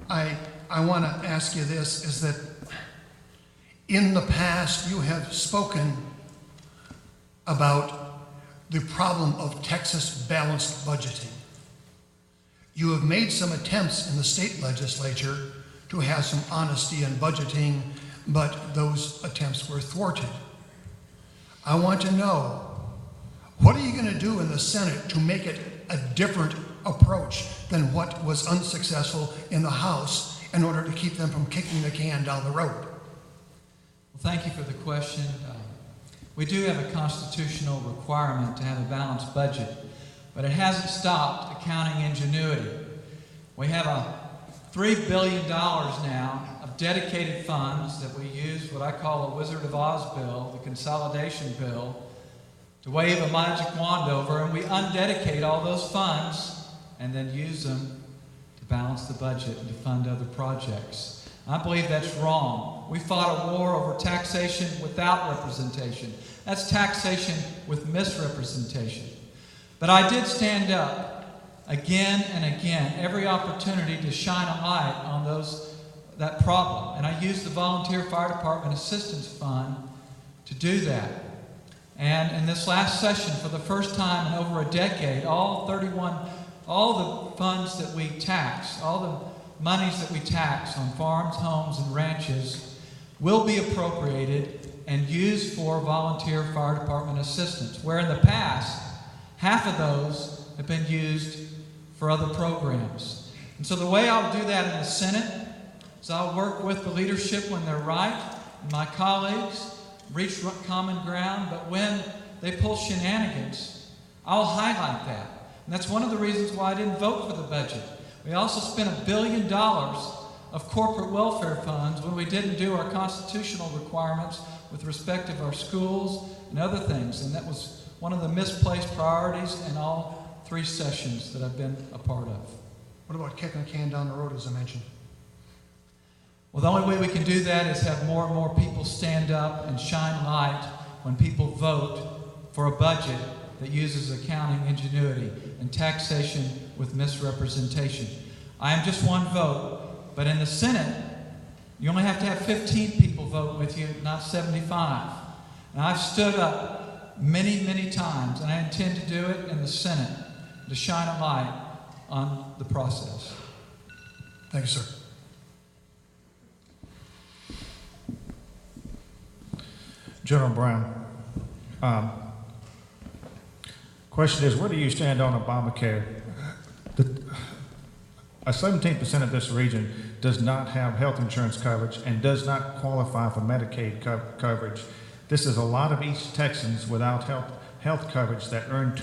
I want to ask you this, is that in the past you have spoken about the problem of Texas balanced budgeting. You have made some attempts in the state legislature to have some honesty in budgeting, but those attempts were thwarted. I want to know, what are you going to do in the Senate to make it a different approach than what was unsuccessful in the House in order to keep them from kicking the can down the road? Well, thank you for the question. We do have a constitutional requirement to have a balanced budget, but it hasn't stopped accounting ingenuity. We have $3 billion now of dedicated funds that we use, what I call a Wizard of Oz bill, the consolidation bill, to wave a magic wand over, and we undedicate all those funds and then use them to balance the budget and to fund other projects. I believe that's wrong. We fought a war over taxation without representation. That's taxation with misrepresentation. But I did stand up again and again, every opportunity to shine a light on that problem. And I used the Volunteer Fire Department Assistance Fund to do that. And in this last session, for the first time in over a decade, all the funds that we tax, all the monies that we tax on farms, homes, and ranches will be appropriated and used for volunteer fire department assistance, where in the past, half of those have been used for other programs. And so the way I'll do that in the Senate is I'll work with the leadership when they're right, and my colleagues, reach common ground, but when they pull shenanigans, I'll highlight that. And that's one of the reasons why I didn't vote for the budget. We also spent $1 billion of corporate welfare funds when we didn't do our constitutional requirements with respect to our schools and other things. And that was one of the misplaced priorities in all 3 sessions that I've been a part of. What about kicking the can down the road, as I mentioned? Well, the only way we can do that is have more and more people stand up and shine light when people vote for a budget that uses accounting ingenuity and taxation with misrepresentation. I am just one vote, but in the Senate, you only have to have 15 people vote with you, not 75. And I've stood up many, many times, and I intend to do it in the Senate to shine a light on the process. Thank you, sir. General Brown, question is, where do you stand on Obamacare? 17% of this region does not have health insurance coverage and does not qualify for Medicaid coverage. This is a lot of East Texans without health coverage that earn